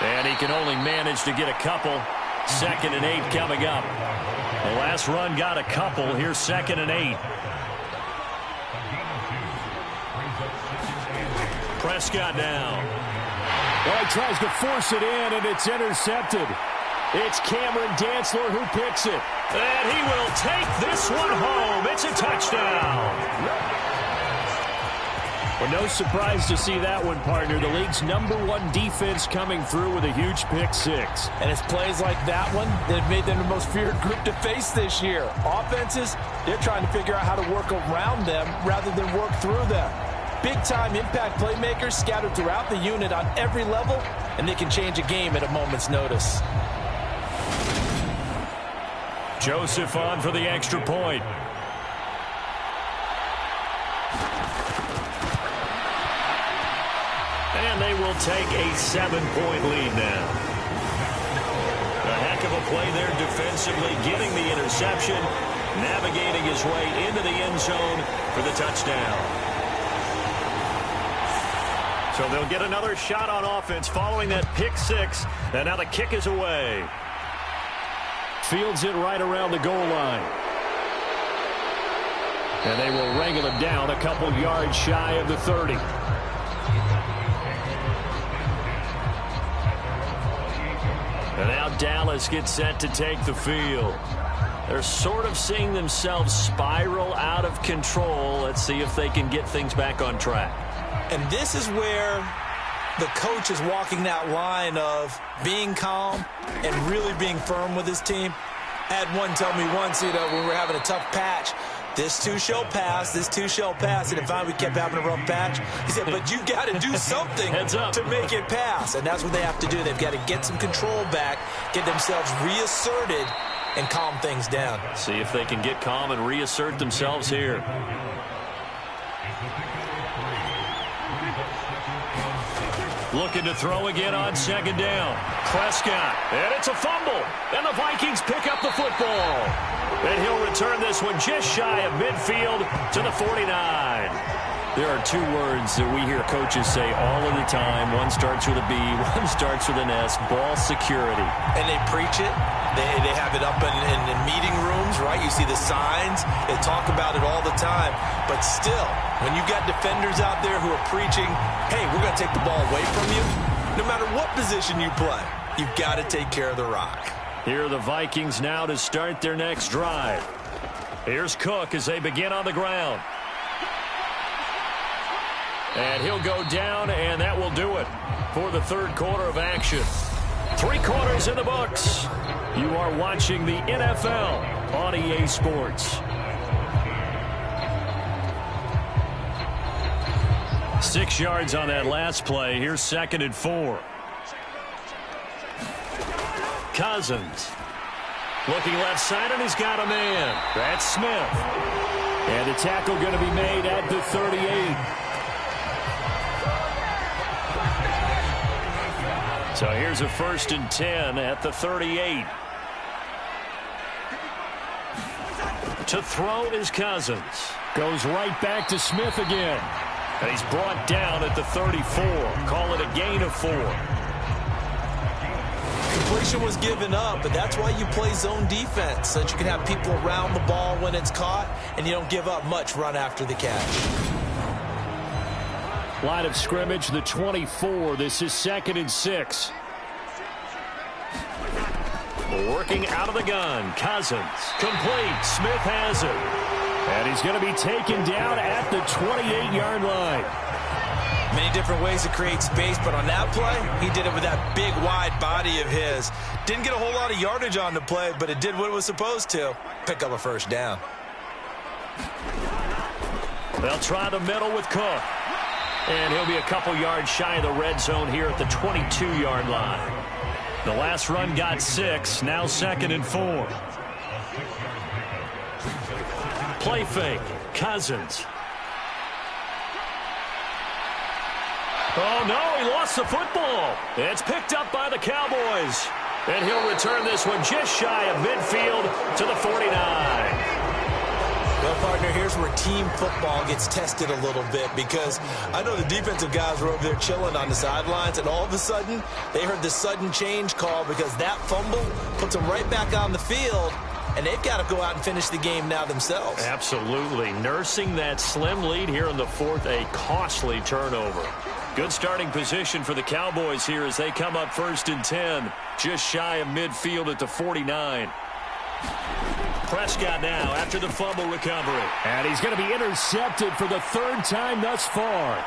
And he can only manage to get a couple. 2nd and 8 coming up. The last run got a couple. Here's 2nd and 8. Prescott now. Well, he tries to force it in, and it's intercepted. It's Cameron Dantzler who picks it. And he will take this one home. It's a touchdown. Well, no surprise to see that one, partner. The league's #1 defense coming through with a huge pick six. And it's plays like that one that have made them the most feared group to face this year. Offenses, they're trying to figure out how to work around them rather than work through them. Big-time impact playmakers scattered throughout the unit on every level, and they can change a game at a moment's notice. Joseph on for the extra point. And they will take a 7-point lead now. A heck of a play there defensively, getting the interception, navigating his way into the end zone for the touchdown. So they'll get another shot on offense following that pick six, and now the kick is away. Fields it right around the goal line. And they will wrangle him down a couple yards shy of the 30. And now Dallas gets set to take the field. They're sort of seeing themselves spiral out of control. Let's see if they can get things back on track. And this is where the coach is walking that line of being calm and really being firm with his team. I had one tell me once, when we were having a tough patch, this too shall pass, this too shall pass. And finally we kept having a rough patch. He said, but you got to do something to make it pass. And that's what they have to do. They've got to get some control back, get themselves reasserted, and calm things down. See if they can get calm and reassert themselves here. Looking to throw again on 2nd down. Prescott, and it's a fumble. And the Vikings pick up the football. And he'll return this one just shy of midfield to the 49. There are two words that we hear coaches say all of the time. One starts with a B, one starts with an S, ball security. And they preach it. They have it up in meeting rooms, right? You see the signs. They talk about it all the time. But still, when you've got defenders out there who are preaching, hey, we're going to take the ball away from you, no matter what position you play, you've got to take care of the rock. Here are the Vikings now to start their next drive. Here's Cook as they begin on the ground. And he'll go down, and that will do it for the third quarter of action. 3 quarters in the books. You are watching the NFL on EA Sports. 6 yards on that last play. Here's 2nd and 4. Cousins. Looking left side, and he's got a man. That's Smith. And the tackle going to be made at the 38. So here's a 1st and 10 at the 38. To throw is Cousins. Goes right back to Smith again. And he's brought down at the 34. Call it a gain of 4. Completion was given up, but that's why you play zone defense, so that you can have people around the ball when it's caught, and you don't give up much run after the catch. Line of scrimmage, the 24. This is 2nd and 6. Working out of the gun. Cousins. Complete. Smith has it. And he's going to be taken down at the 28-yard line. Many different ways to create space, but on that play, he did it with that big, wide body of his. Didn't get a whole lot of yardage on the play, but it did what it was supposed to. Pick up a first down. They'll try the middle with Cook. And he'll be a couple yards shy of the red zone here at the 22-yard line. The last run got 6, now 2nd and 4. Play fake, Cousins. Oh, no, he lost the football. It's picked up by the Cowboys. And he'll return this one just shy of midfield to the 49. Well, partner, here's where team football gets tested a little bit, because I know the defensive guys were over there chilling on the sidelines, and all of a sudden, they heard the sudden change call because that fumble puts them right back on the field, and they've got to go out and finish the game now themselves. Absolutely. Nursing that slim lead here in the 4th, a costly turnover. Good starting position for the Cowboys here as they come up 1st and 10, just shy of midfield at the 49. Prescott now after the fumble recovery. And he's going to be intercepted for the 3rd time thus far.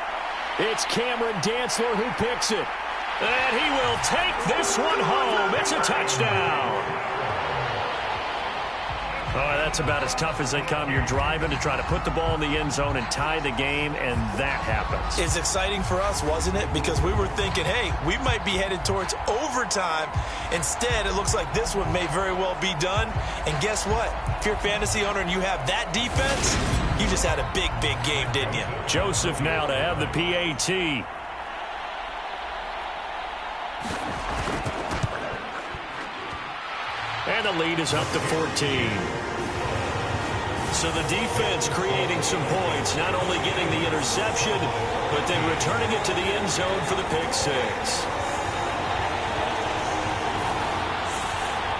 It's Cameron Dantzler who picks it. And he will take this one home. It's a touchdown. Oh, that's about as tough as they come. You're driving to try to put the ball in the end zone and tie the game, and that happens. It's exciting for us, wasn't it? Because we were thinking, hey, we might be headed towards overtime. Instead, it looks like this one may very well be done. And guess what? If you're a fantasy owner and you have that defense, you just had a big, big game, didn't you? Joseph now to have the PAT. And the lead is up to 14. So the defense creating some points, not only getting the interception, but then returning it to the end zone for the pick 6.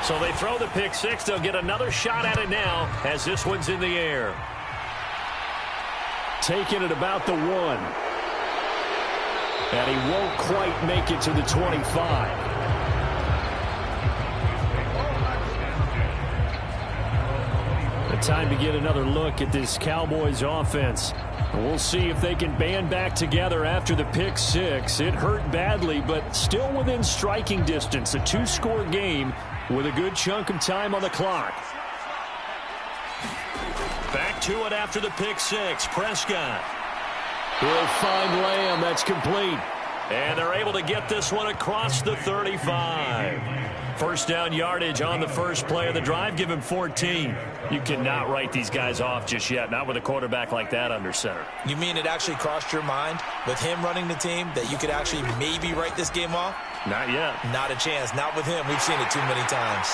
So they throw the pick 6. They'll get another shot at it now as this one's in the air. Taking it about the 1. And he won't quite make it to the 25. Time to get another look at this Cowboys offense. We'll see if they can band back together after the pick 6. It hurt badly, but still within striking distance. A 2-score game with a good chunk of time on the clock. Back to it after the pick 6. Prescott. He'll find Lamb. That's complete. And they're able to get this one across the 35. First down yardage on the first play of the drive. Give him 14. You cannot write these guys off just yet, not with a quarterback like that under center. You mean it actually crossed your mind with him running the team that you could actually maybe write this game off? Not yet. Not a chance. Not with him. We've seen it too many times.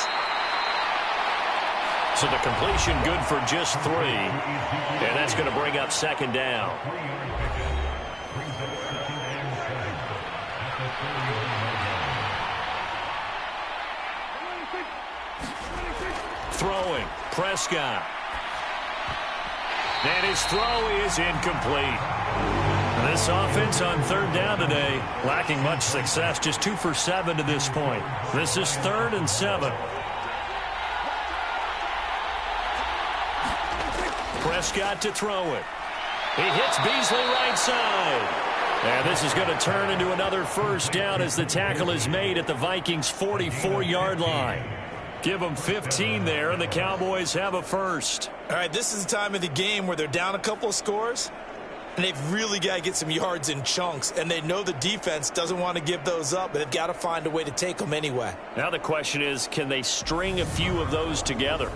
So the completion good for just 3. And that's going to bring up 2nd down. Throwing, Prescott. And his throw is incomplete. This offense on 3rd down today, lacking much success, just 2 for 7 to this point. This is 3rd and 7. Prescott to throw it. He hits Beasley right side. And this is going to turn into another first down as the tackle is made at the Vikings' 44-yard line. Give them 15 there, and the Cowboys have a first. All right, this is the time of the game where they're down a couple of scores, and they've really got to get some yards in chunks, and they know the defense doesn't want to give those up, but they've got to find a way to take them anyway. Now the question is, can they string a few of those together?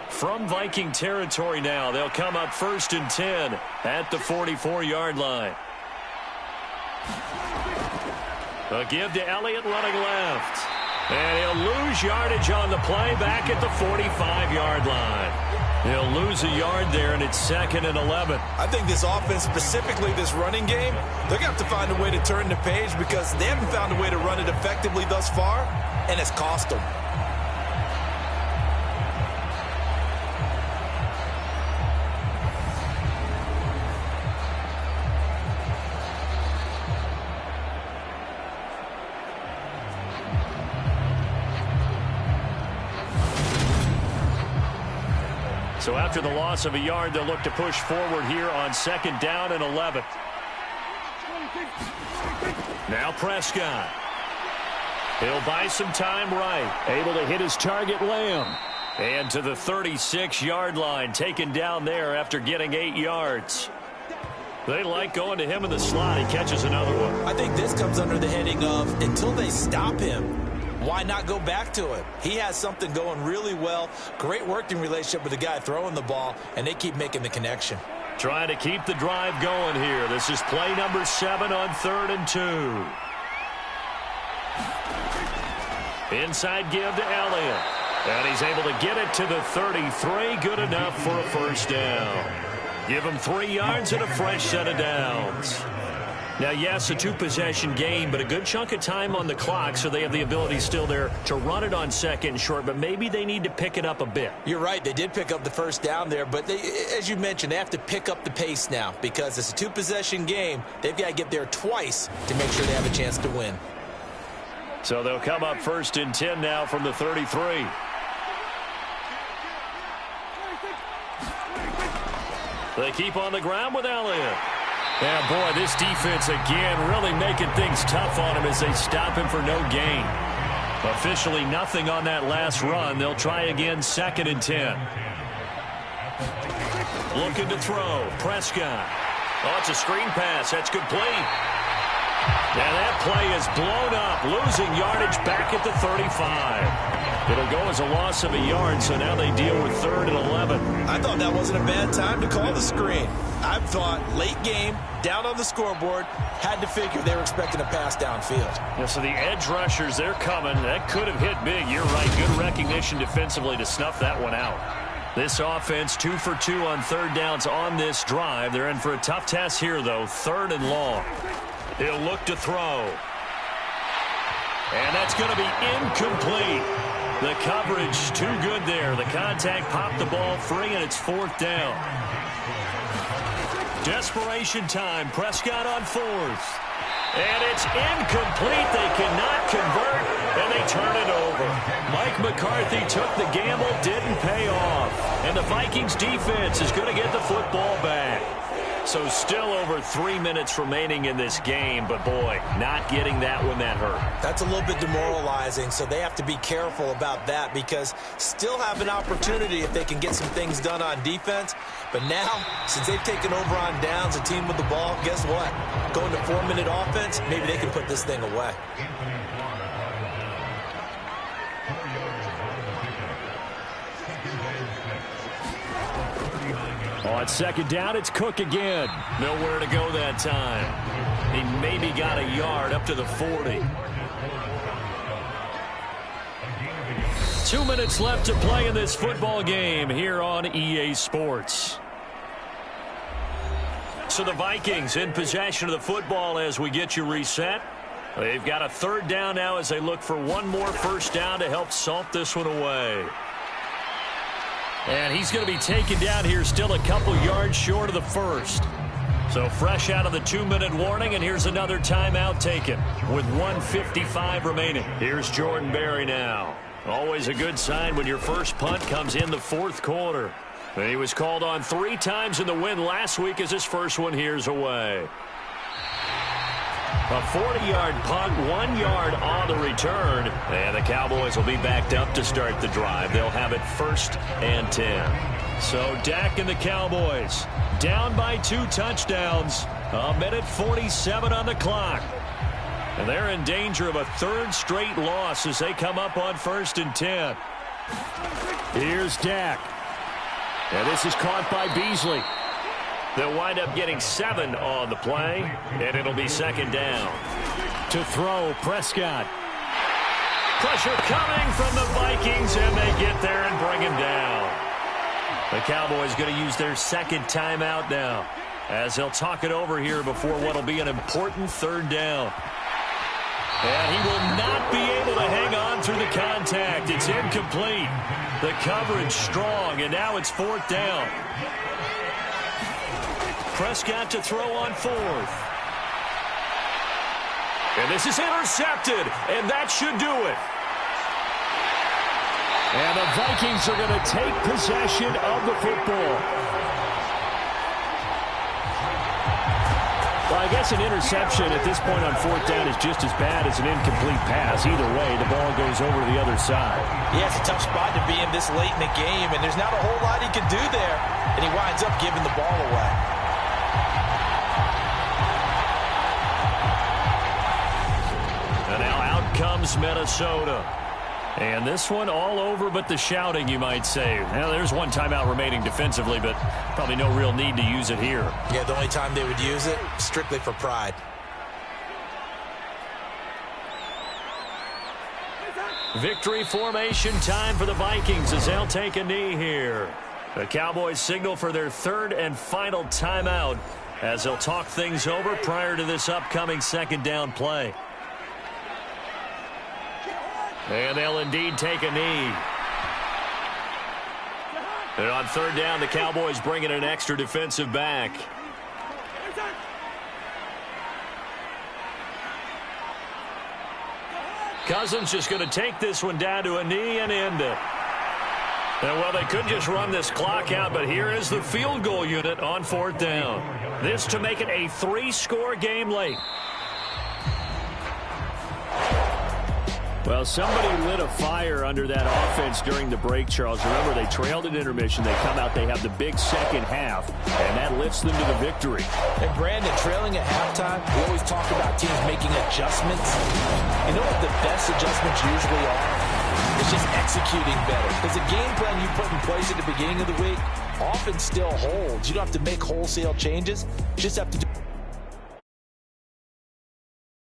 From Viking territory now, they'll come up 1st and 10 at the 44-yard line. A give to Elliott running left. And he'll lose yardage on the play back at the 45-yard line. He'll lose a yard there, and it's 2nd and 11. I think this offense, specifically this running game, they're going to have to find a way to turn the page because they haven't found a way to run it effectively thus far, and it's cost them. So after the loss of a yard, they'll look to push forward here on 2nd down and 11. Now Prescott. He'll buy some time right. Able to hit his target, Lamb. And to the 36-yard line, taken down there after getting 8 yards. They like going to him in the slot. He catches another one. I think this comes under the heading of until they stop him, why not go back to it? He has something going really well. Great working relationship with the guy throwing the ball, and they keep making the connection. Trying to keep the drive going here. This is play number 7 on 3rd and 2. Inside give to Elliott. And he's able to get it to the 33. Good enough for a first down. Give him 3 yards and a fresh set of downs. Now, yes, a 2-possession game, but a good chunk of time on the clock, so they have the ability still there to run it on 2nd and short, but maybe they need to pick it up a bit. You're right. They did pick up the first down there, but they, as you mentioned, they have to pick up the pace now because it's a 2-possession game. They've got to get there twice to make sure they have a chance to win. So they'll come up 1st and 10 now from the 33. They keep on the ground with Elliott. Yeah, boy, this defense again really making things tough on him as they stop him for no gain. Officially nothing on that last run. They'll try again 2nd and 10. Looking to throw. Prescott. Oh, it's a screen pass. That's complete. Yeah, that play is blown up. Losing yardage back at the 35. It'll go as a loss of a yard, so now they deal with 3rd and 11. I thought that wasn't a bad time to call the screen. I thought late game, down on the scoreboard, had to figure they were expecting a pass downfield. Yeah, so the edge rushers, they're coming. That could have hit big. You're right. Good recognition defensively to snuff that one out. This offense 2 for 2 on 3rd downs on this drive. They're in for a tough test here, though. 3rd and long. He'll look to throw. And that's going to be incomplete. The coverage too good there. The contact popped the ball free, and it's 4th down. Desperation time. Prescott on 4th. And it's incomplete. They cannot convert, and they turn it over. Mike McCarthy took the gamble, didn't pay off. And the Vikings defense is going to get the football back. So still over 3 minutes remaining in this game, but boy, not getting that when that hurt. That's a little bit demoralizing, so they have to be careful about that because still have an opportunity if they can get some things done on defense. But now, since they've taken over on downs, a team with the ball, guess what? Going to 4-minute offense, maybe they can put this thing away. On 2nd down, it's Cook again. Nowhere to go that time. He maybe got a yard up to the 40. 2 minutes left to play in this football game here on EA Sports. So the Vikings in possession of the football as we get you reset. They've got a 3rd down now as they look for one more first down to help salt this one away. And he's going to be taken down here still a couple yards short of the first. So fresh out of the 2-minute warning, and here's another timeout taken with 1:55 remaining. Here's Jordan Berry now. Always a good sign when your first punt comes in the 4th quarter. And he was called on 3 times in the win last week as his first one here's away. A 40-yard punt, 1 yard on the return. And the Cowboys will be backed up to start the drive. They'll have it 1st and 10. So Dak and the Cowboys down by 2 touchdowns. 1:47 on the clock. And they're in danger of a 3rd straight loss as they come up on 1st and 10. Here's Dak. And this is caught by Beasley. They'll wind up getting 7 on the play, and it'll be 2nd down. To throw, Prescott. Pressure coming from the Vikings, and they get there and bring him down. The Cowboys going to use their 2nd timeout now, as they'll talk it over here before what will be an important 3rd down. And he will not be able to hang on through the contact. It's incomplete. The coverage strong, and now it's 4th down. Prescott to throw on 4th. And this is intercepted, and that should do it. And the Vikings are going to take possession of the football. Well, I guess an interception at this point on fourth down is just as bad as an incomplete pass. Either way, the ball goes over to the other side. Yeah, it's a tough spot to be in this late in the game, and there's not a whole lot he can do there. And he winds up giving the ball away. And now out comes Minnesota. And this one all over but the shouting, you might say. Now, there's one timeout remaining defensively, but probably no real need to use it here. Yeah, the only time they would use it, strictly for pride. Victory formation time for the Vikings as they'll take a knee here. The Cowboys signal for their third and final timeout as they'll talk things over prior to this upcoming second down play. And they'll indeed take a knee. And on third down, the Cowboys bring in an extra defensive back. Cousins just going to take this one down to a knee and end it. And, well, they could just run this clock out, but here is the field goal unit on fourth down. This to make it a 3-score game late. Well, somebody lit a fire under that offense during the break, Charles. Remember, they trailed at intermission. They come out, they have the big second half, and that lifts them to the victory. And, Brandon, trailing at halftime, we always talk about teams making adjustments. You know what the best adjustments usually are? It's just executing better. Because the game plan you put in place at the beginning of the week often still holds. You don't have to make wholesale changes. You just have to do